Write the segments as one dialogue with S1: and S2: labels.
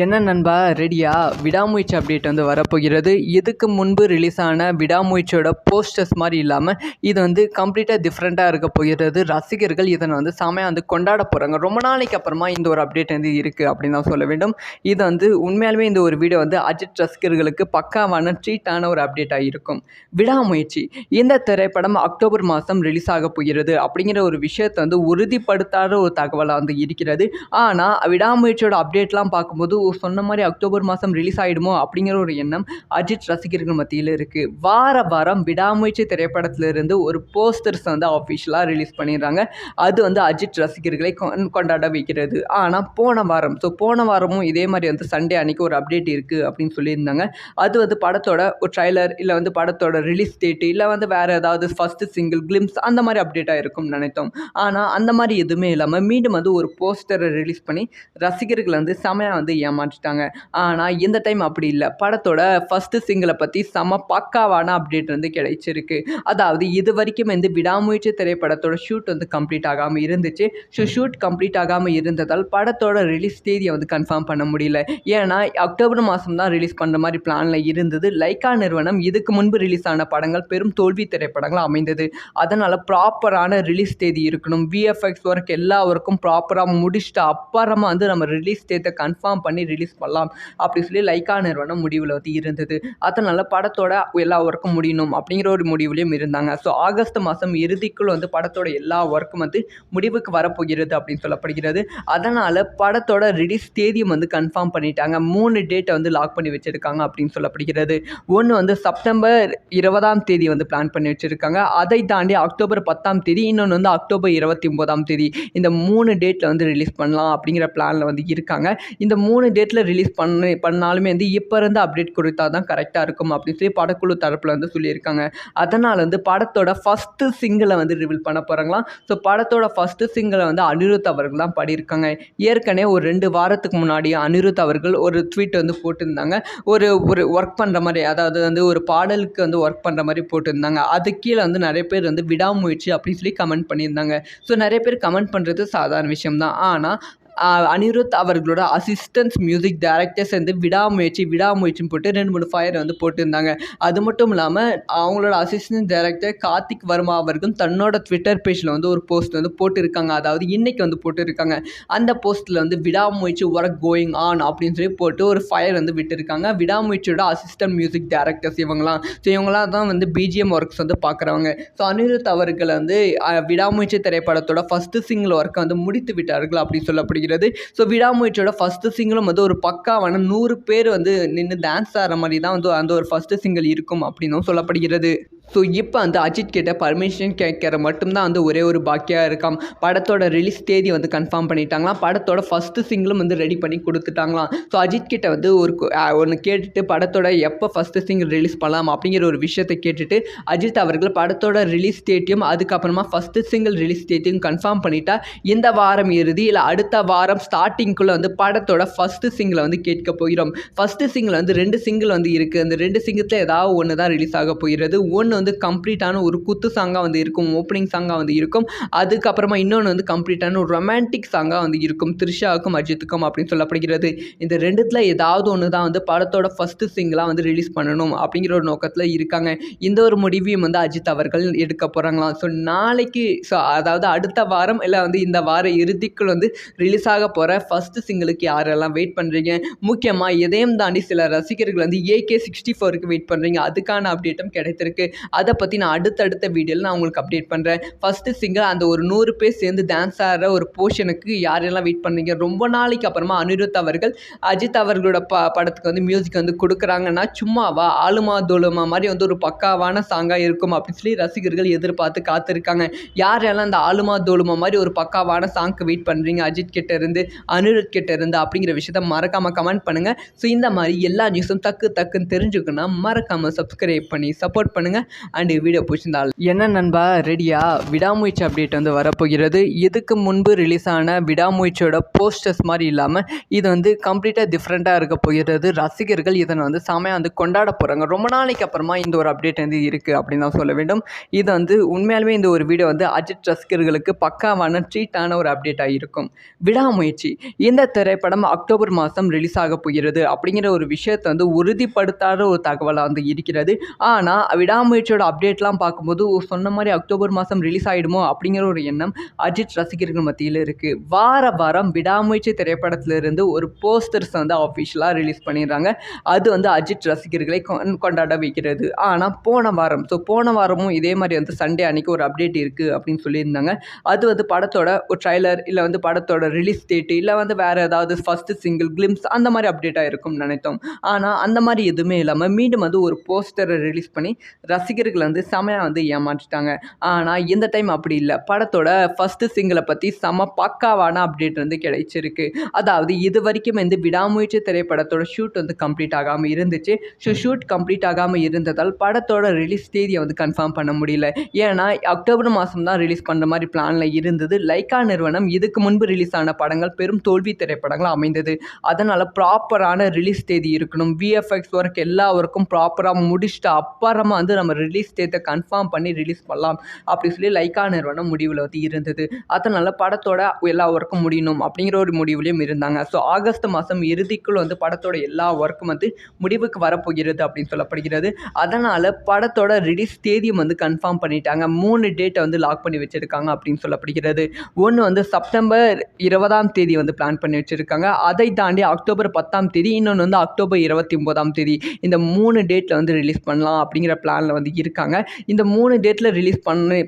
S1: என்ன நண்பா ரெடியா? விடாமுயற்சி அப்டேட் வந்து வரப்போகிறது. இதுக்கு முன்பு ரிலீஸ் ஆன விடாமுயற்சியோட போஸ்டர்ஸ் மாதிரி இல்லாமல் இது வந்து கம்ப்ளீட்டாக டிஃப்ரெண்ட்டாக இருக்க போகிறது. ரசிகர்கள் இதனை வந்து செமையாக வந்து கொண்டாட போகிறாங்க. ரொம்ப நாளைக்கு அப்புறமா இந்த ஒரு அப்டேட் வந்து இருக்குது அப்படின்னு தான் சொல்ல வேண்டும். இது வந்து உண்மையாலுமே இந்த ஒரு வீடியோ வந்து அஜித் ரசிகர்களுக்கு பக்காவான ட்ரீட்டான ஒரு அப்டேட்டாக இருக்கும். விடாமுயற்சி இந்த திரைப்படம் அக்டோபர் மாதம் ரிலீஸ் ஆக போகிறது அப்படிங்கிற ஒரு விஷயத்தை வந்து உறுதிப்படுத்தாத ஒரு தகவலாக வந்து இருக்கிறது. ஆனால் விடாமுயற்சியோட அப்டேட்லாம் பார்க்கும்போது சொன்ன மாதிரி அக்டோபர் மாதம் ரிலீஸ் ஆகிடுமோ அப்படிங்கிற ஒரு எண்ணம் அஜித் ரசிகர்கள் மத்தியில் இருக்குது. வாரம் விடாமுயற்சி திரைப்படத்திலிருந்து ஒரு போஸ்டர்ஸ் வந்து ஆஃபிஷியலாக ரிலீஸ் பண்ணிடுறாங்க. அது வந்து அஜித் ரசிகர்களை கொண்டாட வைக்கிறது. ஆனால் போன வாரமும் இதே மாதிரி வந்து சண்டே அன்னைக்கு ஒரு அப்டேட் இருக்குது அப்படின்னு சொல்லியிருந்தாங்க. அது வந்து படத்தோட ஒரு ட்ரைலர் இல்லை வந்து படத்தோட ரிலீஸ் டேட்டு இல்லை வந்து வேறு ஏதாவது ஃபஸ்ட்டு சிங்கிள் கிளிம்ஸ் அந்த மாதிரி அப்டேட்டாக இருக்கும்னு நினைத்தோம். ஆனால் அந்த மாதிரி எதுவுமே இல்லாமல் மீண்டும் வந்து ஒரு போஸ்டரை ரிலீஸ் பண்ணி ரசிகர்கள் வந்து செமையாக வந்து ஏமாற்றிட்டாங்க. ஆனால் இந்த டைம் அப்படி இல்லை. படத்தோட ஃபஸ்ட்டு சிங்கிளை பற்றி செம பக்காவான அப்டேட் வந்து கிடைச்சிருக்கு. அதாவது இது வரைக்கும் வந்து விடாமுயற்சி திரைப்படத்தோட ஷூட் வந்து கம்ப்ளீட் ஆகாமல் இருந்துச்சு. ஷூட் கம்ப்ளீட் ஆகாமல் இருந்ததால் படத்தோட ரிலீஸ் தேதியை வந்து கன்ஃபார்ம் பண்ண முடியல. ஏன்னா அக்டோபர் மாதம் தான் ரிலீஸ் பண்ணுற மாதிரி பிளானில் இருந்தது. லைக்கா நிறுவனம் இதுக்கு முன்பு ரிலீஸ் ஆன படங்கள் பெரும் தோல்வி திரைப்படங்கள் அமைந்தது. அதனால் ப்ராப்பரான ரிலீஸ் தேதி இருக்கணும். விஎஃப்எக்ஸ் ஒர்க் எல்லா ஒர்க்கும் ப்ராப்பராக முடிச்சுட்டு அப்புறமா வந்து நம்ம ரிலீஸ் டேட்டை கன்ஃபார்ம் பண்ணி ரிலீஸ் பண்ணலாம் அப்படி சொல்லி லைக்கா நிறுவனம் முடிவில் வந்து இருந்தது. அதனால் படத்தோட எல்லா ஒர்க்கும் முடியணும் அப்படிங்கிற ஒரு முடிவுலையும் இருந்தாங்க. ஸோ ஆகஸ்ட் மாதம் இறுதிக்குள் வந்து படத்தோட எல்லா ஒர்க்கும் வந்து முடிவுக்கு வரப்போகிறது அப்படின்னு சொல்லப்படுகிறது. அதனால் படத்தோட ரிலீஸ் தேதியும் வந்து கன்ஃபார்ம் பண்ணிட்டாங்க. 3 டேட்டை வந்து லாக் பண்ணி வச்சுருக்காங்க அப்படின்னு சொல்லப்படுகிறது. ஒன்று வந்து செப்டம்பர் 20 வந்து பிளான் பண்ணி வச்சுருக்காங்க. அதை தாண்டி அக்டோபர் 10 இன்னொன்று வந்து அக்டோபர் 29 இந்த 3 டேட்டில் வந்து ரிலீஸ் பண்ணலாம் அப்படிங்கிற பிளானில் வந்து இருக்காங்க. இந்த 3 டேட்டில் ரிலீஸ் பண்ணாலுமே வந்து இப்போ இருந்து அப்டேட் கொடுத்தா தான் கரெக்டாக இருக்கும் அப்படின்னு சொல்லி படக்குழு தரப்பில் வந்து சொல்லியிருக்காங்க. அதனால் வந்து படத்தோட ஃபஸ்ட்டு சிங்கிளை வந்து ரிவீல் பண்ண போகிறாங்களாம். ஸோ படத்தோட ஃபஸ்ட்டு சிங்கிளை வந்து அனிருத் அவர்கள் தான் பாடியிருக்காங்க. ஏற்கனவே ஒரு 2 வாரத்துக்கு முன்னாடி அனிருத் அவர்கள் ஒரு ட்வீட் வந்து போட்டிருந்தாங்க. ஒரு ஒர்க் பண்ணுற மாதிரி, அதாவது வந்து ஒரு பாடலுக்கு வந்து ஒர்க் பண்ணுற மாதிரி போட்டிருந்தாங்க. அது கீழே வந்து நிறைய பேர் வந்து விடாமுயற்சி அப்படின்னு சொல்லி கமெண்ட் பண்ணியிருந்தாங்க. ஸோ நிறைய பேர் கமெண்ட் பண்ணுறது சாதாரண விஷயம்தான். ஆனால் அனிருத் அவர்களோட அசிஸ்டன்ஸ் மியூசிக் டைரக்டர்ஸ் வந்து விடாமுயற்சின்னு போட்டு 2-3 ஃபயர் வந்து போட்டிருந்தாங்க. அது மட்டும் இல்லாமல் அவங்களோட அசிஸ்டன்ட் டைரக்டர் கார்த்திக் வர்மா அவர்களும் தன்னோட ட்விட்டர் பேஜில் வந்து ஒரு போஸ்ட் வந்து போட்டிருக்காங்க. அதாவது இன்னைக்கு வந்து போட்டிருக்காங்க. அந்த போஸ்ட்டில் வந்து விடாமுயற்சி ஒர்க் கோயிங் ஆன் அப்படின்னு சொல்லி போட்டு ஒரு ஃபயர் வந்து விட்டுருக்காங்க. விடாமுயற்சியோட அசிஸ்டன்ட் மியூசிக் டைரக்டர்ஸ் இவங்களாம். ஸோ இவங்களாம் தான் வந்து பிஜிஎம் ஒர்க்ஸ் வந்து பார்க்குறவங்க. ஸோ அனிருத் அவர்கள் வந்து விடாமுயற்சி திரைப்படத்தோட ஃபஸ்ட்டு சிங்கிள் ஒர்க்கை வந்து முடித்து விட்டார்கள் அப்படின்னு சொல்லப்படுகிறது. ஸோ விடாமுயற்சியோட ஃபஸ்ட்டு சிங்கிளும் வந்து ஒரு பக்காவான 100 பேர் வந்து நின்று டான்ஸ் ஆடுற மாதிரி தான் வந்து அந்த ஒரு ஃபஸ்ட்டு சிங்கிள் இருக்கும் அப்படின்னும் சொல்லப்படுகிறது. ஸோ இப்போ வந்து அஜித் கிட்ட பர்மிஷன் கேட்குற மட்டும்தான் வந்து ஒரே ஒரு பாக்கியாக இருக்காம். படத்தோட ரிலீஸ் தேதி வந்து கன்ஃபார்ம் பண்ணிட்டாங்களாம். படத்தோட ஃபஸ்ட்டு சிங்கிளும் வந்து ரெடி பண்ணி கொடுத்துட்டாங்களாம். ஸோ அஜித் கிட்ட வந்து ஒன்று கேட்டுட்டு படத்தோட எப்போ ஃபஸ்ட்டு சிங்கிள் ரிலீஸ் பண்ணலாம் அப்படிங்கிற ஒரு விஷயத்தை கேட்டுட்டு அஜித் அவர்கள் படத்தோட ரிலீஸ் டேட்டையும் அதுக்கப்புறமா ஃபஸ்ட்டு சிங்கிள் ரிலீஸ் டேட்டையும் கன்ஃபார்ம் பண்ணிட்டா இந்த வாரம் இறுதி இல்லை அடுத்த வாரம் ஸ்டார்டிங்குள்ளே வந்து படத்தோட ஃபஸ்ட்டு சிங்கிளை வந்து கேட்க போகிறோம். ஃபஸ்ட்டு சிங்கிள் வந்து 2 சிங்கிள் வந்து இருக்குது. அந்த 2 சிங்கிள் ஏதாவது ஒன்று தான் ரிலீஸ் ஆக போகிறது. ஒன்று வந்து கம்ப்ளீட்டான ஒரு குத்து சாங்காக வந்து இருக்கும், ஓப்பனிங் சாங்காக வந்து இருக்கும். அதுக்கப்புறமா இன்னொன்று வந்து கம்ப்ளீட்டான ஒரு ரொமான்டிக் சாங்காக வந்து இருக்கும், த்ரிஷாவுக்கும் அஜித்துக்கும் அப்படின்னு சொல்லப்படுகிறது. இந்த 2த்தில் ஏதாவது ஒன்று தான் வந்து படத்தோட ஃபஸ்ட்டு சிங்கிளாக வந்து ரிலீஸ் பண்ணணும் அப்படிங்கிற ஒரு நோக்கத்தில் இருக்காங்க. இந்த ஒரு முடிவையும் வந்து அஜித் அவர்கள் எடுக்க போகிறாங்களாம். ஸோ நாளைக்கு அதாவது அடுத்த வாரம் இல்லை வந்து இந்த வார இறுதிக்குள் வந்து ரிலீஸ் ஆக போகிற ஃபஸ்ட்டு சிங்கிளுக்கு யாரெல்லாம் வெயிட் பண்ணுறீங்க? முக்கியமாக எதையும் தாண்டி சில ரசிகர்கள் வந்து AK-64க்கு வெயிட் பண்ணுறீங்க. அதுக்கான அப்டேட்டும் கிடைத்திருக்கு. அதை பற்றி நான் அடுத்தடுத்த வீடியோவில் நான் உங்களுக்கு அப்டேட் பண்ணுறேன். ஃபஸ்ட்டு சிங்கிள் அந்த ஒரு 100 பேர் சேர்ந்து டான்ஸ் ஆடுற ஒரு போர்ஷனுக்கு யாரெல்லாம் வெயிட் பண்ணுறீங்க? ரொம்ப நாளைக்கு அப்புறமா அனிருத் அவர்கள் அஜித் அவர்களோட படத்துக்கு வந்து மியூசிக் வந்து கொடுக்குறாங்கன்னா சும்மாவா ஆளுமா தோலுமா மாதிரி வந்து ஒரு பக்காவான சாங்காக இருக்கும் அப்படின்னு சொல்லி ரசிகர்கள் எதிர்பார்த்து காத்திருக்காங்க. யாரெல்லாம் இந்த ஆளுமா தோலுமா மாதிரி ஒரு பக்காவான சாங்க்கு வெயிட் பண்ணுறீங்க அஜித் கிட்ட இருந்து அனிருத் கிட்ட இருந்து அப்படிங்கிற விஷயத்த மறக்காமல் கமெண்ட் பண்ணுங்கள். ஸோ இந்த மாதிரி எல்லா நியூஸும் டக்குன்னு தெரிஞ்சுக்கணும்னா மறக்காமல் சப்ஸ்கிரைப் பண்ணி சப்போர்ட் பண்ணுங்கள். அண்ட் வீடியோ பிடிச்சிருந்தால் என்ன நண்பா ரெடியா? விடாமுயற்சி அப்டேட் வந்து வரப்போகிறது. இதுக்கு முன்பு ரிலீஸ் ஆன விடாமுயற்சியோட போஸ்டர்ஸ் மாதிரி இல்லாமல் இது வந்து கம்ப்ளீட்டாக டிஃப்ரெண்ட்டாக இருக்க போகிறது. ரசிகர்கள் இதனை வந்து செமையாக வந்து கொண்டாட போகிறாங்க. ரொம்ப நாளைக்கு அப்புறமா இந்த ஒரு அப்டேட் வந்து இருக்குது அப்படின்னு தான் சொல்ல வேண்டும். இது வந்து உண்மையாலுமே இந்த ஒரு வீடியோ வந்து அஜித் ரசிகர்களுக்கு பக்காவான ட்ரீட்டான ஒரு அப்டேட்டாக இருக்கும். விடாமுயற்சி இந்த திரைப்படம் அக்டோபர் மாதம் ரிலீஸ் ஆக போகிறது அப்படிங்கிற ஒரு விஷயத்தை வந்து உறுதிப்படுத்தாத ஒரு தகவலாக வந்து இருக்கிறது. ஆனால் விடாமுயற்சியோட அப்டேட்லாம் பார்க்கும்போது சொன்ன மாதிரி அக்டோபர் மாதம் ரிலீஸ் ஆகிடுமோ அப்படிங்கிற ஒரு எண்ணம் அஜித் ரசிகர்கள் மத்தியில் இருக்குது. வாரம் விடாமுயற்சி திரைப்படத்திலிருந்து ஒரு போஸ்டர்ஸ் வந்து ஆஃபிஷியலாக ரிலீஸ் பண்ணிடுறாங்க. அது வந்து அஜித் ரசிகர்களை கொண்டாட வைக்கிறது. ஆனால் போன வாரமும் இதே மாதிரி வந்து சண்டே அன்னைக்கு ஒரு அப்டேட் இருக்குது அப்படின்னு சொல்லியிருந்தாங்க. அது வந்து படத்தோட ஒரு ட்ரைலர் இல்லை வந்து படத்தோட ரிலீஸ் டேட்டு இல்லை வந்து வேறு ஏதாவது ஃபஸ்ட்டு சிங்கிள் கிளிம்ஸ் அந்த மாதிரி அப்டேட்டாக இருக்கும்னு நினைத்தோம். ஆனால் அந்த மாதிரி எதுவுமே இல்லாமல் மீண்டும் வந்து ஒரு போஸ்டரை ரிலீஸ் பண்ணி ரசிகர்கள் வந்து செமையாக வந்து ஏமாற்றிட்டாங்க. ஆனால் இந்த டைம் அப்படி இல்லை. படத்தோட ஃபஸ்ட்டு சிங்கிளை பற்றி செம பக்காவான அப்டேட் வந்து கிடைச்சிருக்கு. அதாவது இது வரைக்கும் வந்து விடாமுயற்சி திரைப்படத்தோட ஷூட் வந்து கம்ப்ளீட் ஆகாமல் இருந்துச்சு. ஷூட் கம்ப்ளீட் ஆகாமல் இருந்ததால் படத்தோட ரிலீஸ் தேதியை வந்து கன்ஃபார்ம் பண்ண முடியல. ஏன்னா அக்டோபர் மாதம் தான் ரிலீஸ் பண்ணுற மாதிரி பிளானில் இருந்தது. லைக்கா நிறுவனம் இதுக்கு முன்பு ரிலீஸ் ஆன படங்கள் பெரும் தோல்வி திரைப்படங்கள் அமைந்தது. அதனால் ப்ராப்பரான ரிலீஸ் தேதி இருக்கணும். விஎஃப்எக்ஸ் ஒர்க் எல்லா ஒர்க்கும் ப்ராப்பராக முடிச்சுட்டு அப்புறமா வந்து நம்ம ரிலீஸ் டேட்டை கன்ஃபார்ம் பண்ணி ரிலீஸ் பண்ணலாம் அப்படி சொல்லி லைக்கா நிறுவனம் முடிவில் வந்து இருந்தது. அதனால் படத்தோட எல்லா ஒர்க்கும் முடியணும் அப்படிங்கிற ஒரு முடிவுலையும் இருந்தாங்க. ஸோ ஆகஸ்ட் மாதம் இறுதிக்குள் வந்து படத்தோட எல்லா ஒர்க்கும் வந்து முடிவுக்கு வரப்போகிறது அப்படின்னு சொல்லப்படுகிறது. அதனால் படத்தோட ரிலீஸ் தேதியும் வந்து கன்ஃபார்ம் பண்ணிட்டாங்க. 3 டேட்டை வந்து லாக் பண்ணி வச்சுருக்காங்க அப்படின்னு சொல்லப்படுகிறது. ஒன்று வந்து செப்டம்பர் 20 வந்து பிளான் பண்ணி வச்சுருக்காங்க. அதை தாண்டி அக்டோபர் 10 இன்னொன்று வந்து அக்டோபர் 29 இந்த 3 டேட்டில் வந்து ரிலீஸ் பண்ணலாம் அப்படிங்கிற பிளானில் வந்து இருக்காங்க. இந்த 3 டேட்டில் ரிலீஸ்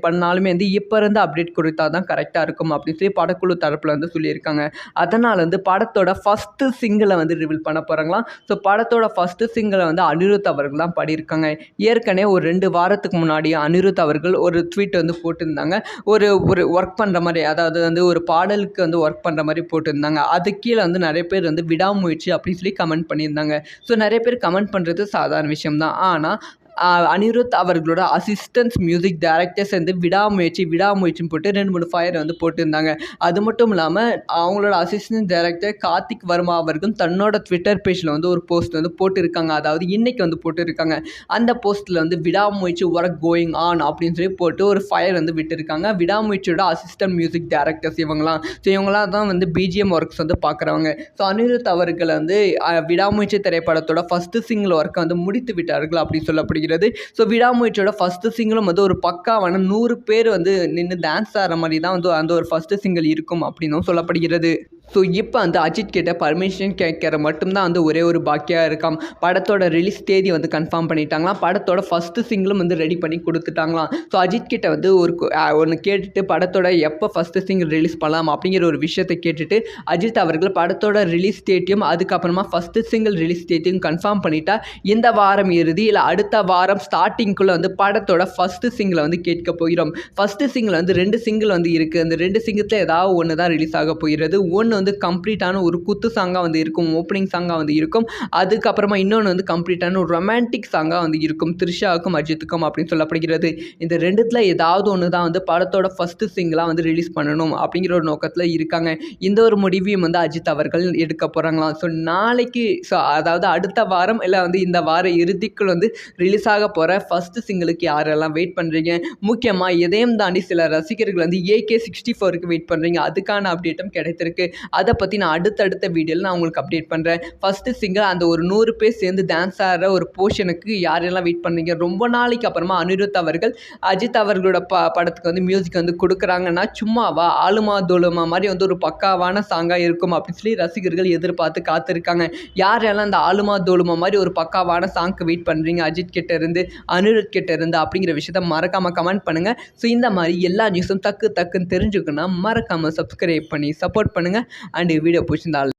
S1: பண்ணாலுமே வந்து இப்போ இருந்து அப்டேட் கொடுத்தா தான் கரெக்டாக இருக்கும் அப்படின்னு சொல்லி படக்குழு தரப்பில் வந்து சொல்லியிருக்காங்க. அதனால் வந்து படத்தோட ஃபஸ்ட்டு சிங்கிளை வந்து ரிவீல் பண்ண போகிறாங்களாம். ஸோ படத்தோட ஃபஸ்ட்டு சிங்கிளை வந்து அனிருத் அவர்கள் தான் பாடியிருக்காங்க. ஏற்கனவே ஒரு 2 வாரத்துக்கு முன்னாடி அனிருத் அவர்கள் ஒரு ட்வீட் வந்து போட்டிருந்தாங்க. ஒரு ஒர்க் பண்ணுற மாதிரி, அதாவது வந்து ஒரு பாடலுக்கு வந்து ஒர்க் பண்ணுற மாதிரி போட்டிருந்தாங்க. அது கீழே வந்து நிறைய பேர் வந்து விடாமுயற்சி அப்படின்னு சொல்லி கமெண்ட் பண்ணியிருந்தாங்க. ஸோ நிறைய பேர் கமெண்ட் பண்ணுறது சாதாரண விஷயம் தான். ஆனால் அனிருத் அவர்களோட அசிஸ்டன்ஸ் மியூசிக் டைரக்டர்ஸ் வந்து விடாமுயற்சின்னு போட்டு 2-3 ஃபயர் வந்து போட்டிருந்தாங்க. அது மட்டும் இல்லாமல் அவங்களோட அசிஸ்டன்ட் டைரக்டர் கார்த்திக் வர்மா அவர்களும் தன்னோட ட்விட்டர் பேஜில் வந்து ஒரு போஸ்ட் வந்து போட்டிருக்காங்க. அதாவது இன்னைக்கு வந்து போட்டிருக்காங்க. அந்த போஸ்ட்டில் வந்து விடாமுயற்சி ஒர்க் கோயிங் ஆன் அப்படின்னு சொல்லி போட்டு ஒரு ஃபயர் வந்து விட்டுருக்காங்க. விடாமுயற்சியோட அசிஸ்டன்ட் மியூசிக் டைரக்டர்ஸ் இவங்களாம். ஸோ இவங்களாம் தான் வந்து பிஜிஎம் ஒர்க்ஸ் வந்து பார்க்குறவங்க. ஸோ அனிருத் அவர்கள் வந்து விடாமுயற்சி திரைப்படத்தோட ஃபஸ்ட்டு சிங்கிள் ஒர்க்கை வந்து முடித்து விட்டார்கள் அப்படின்னு சொல்லப்படுகிறது. ஸோ விடாமுயற்சியோட ஃபஸ்ட்டு சிங்கிளும் வந்து ஒரு பக்காவான 100 பேர் வந்து நின்று டான்ஸ் ஆடுற மாதிரி தான் வந்து அந்த ஒரு ஃபஸ்ட்டு சிங்கிள் இருக்கும் அப்படின்னும் சொல்லப்படுகிறது. ஸோ இப்போ வந்து அஜித் கிட்ட பர்மிஷன் கேட்குற மட்டும்தான் வந்து ஒரே ஒரு பாக்கியாக இருக்காம். படத்தோட ரிலீஸ் தேதி வந்து கன்ஃபார்ம் பண்ணிட்டாங்களாம். படத்தோட ஃபஸ்ட்டு சிங்கிளும் வந்து ரெடி பண்ணி கொடுத்துட்டாங்களாம். ஸோ அஜித் கிட்ட வந்து ஒன்று கேட்டுட்டு படத்தோட எப்போ ஃபஸ்ட்டு சிங்கிள் ரிலீஸ் பண்ணலாம் அப்படிங்கிற ஒரு விஷயத்தை கேட்டுட்டு அஜித் அவர்கள் படத்தோட ரிலீஸ் டேட்டையும் அதுக்கப்புறமா ஃபஸ்ட்டு சிங்கிள் ரிலீஸ் டேட்டையும் கன்ஃபார்ம் பண்ணிட்டா இந்த வாரம் இறுதி இல்லை அடுத்த வாரம் ஸ்டார்டிங்குள்ளே வந்து படத்தோட ஃபஸ்ட்டு சிங்கிளை வந்து கேட்க போகிறோம். ஃபஸ்ட்டு சிங்கிள் வந்து 2 சிங்கிள் வந்து இருக்குது. அந்த 2 சிங்கிள் ஏதாவது ஒன்று தான் ரிலீஸ் ஆக போகிறது. ஒன்று வந்து கம்ப்ளீட்டான ஒரு குத்து சாங்காக வந்து இருக்கும், ஓப்பனிங் சாங்காக வந்து இருக்கும். அதுக்கப்புறமா இன்னொன்று வந்து கம்ப்ளீட்டான ஒரு ரொமான்டிக் சாங்காக வந்து இருக்கும் த்ரிஷாவுக்கும் அஜித்துக்கும் அப்படின்னு சொல்லப்படுகிறது. இந்த 2த்தில் ஏதாவது ஒன்று தான் வந்து படத்தோட ஃபஸ்ட்டு சிங்கிளாக வந்து ரிலீஸ் பண்ணணும் அப்படிங்கிற ஒரு நோக்கத்தில் இருக்காங்க. இந்த ஒரு முடிவையும் வந்து அஜித் அவர்கள் எடுக்க போகிறாங்களாம். ஸோ நாளைக்கு அதாவது அடுத்த வாரம் இல்லை வந்து இந்த வார இறுதிக்குள் வந்து ரிலீஸ் ஆக போகிற ஃபஸ்ட்டு சிங்கிளுக்கு யாரெல்லாம் வெயிட் பண்ணுறீங்க? முக்கியமாக இதையும் தாண்டி சில ரசிகர்கள் வந்து AK-64க்கு வெயிட் பண்ணுறீங்க. அதுக்கான அப்டேட்டும் கிடைத்திருக்கு. அதை பற்றி நான் அடுத்தடுத்த வீடியோவில் நான் உங்களுக்கு அப்டேட் பண்ணுறேன். ஃபஸ்ட்டு சிங்கிள் அந்த ஒரு 100 பேர் சேர்ந்து டான்ஸ் ஆடுற ஒரு போர்ஷனுக்கு யாரெல்லாம் வெயிட் பண்ணுறீங்க? ரொம்ப நாளைக்கு அப்புறமா அனிருத் அவர்கள் அஜித் அவர்களோட படத்துக்கு வந்து மியூசிக் வந்து கொடுக்குறாங்கன்னா சும்மாவா ஆளுமா தோலுமா மாதிரி வந்து ஒரு பக்காவான சாங்காக இருக்கும் அப்படின்னு சொல்லி ரசிகர்கள் எதிர்பார்த்து காத்திருக்காங்க. யாரெல்லாம் இந்த ஆளுமா தோலுமா மாதிரி ஒரு பக்காவான சாங்க்கு வெயிட் பண்ணுறீங்க அஜித் கிட்ட இருந்து அனிருத் கிட்ட இருந்து அப்படிங்கிற விஷயத்த மறக்காமல் கமெண்ட் பண்ணுங்கள். ஸோ இந்த மாதிரி எல்லா நியூஸும் டக்குன்னு தெரிஞ்சுக்கணும்னா மறக்காமல் சப்ஸ்கிரைப் பண்ணி சப்போர்ட் பண்ணுங்கள். அண்ட் வீடியோ பிடிச்சிருந்தால்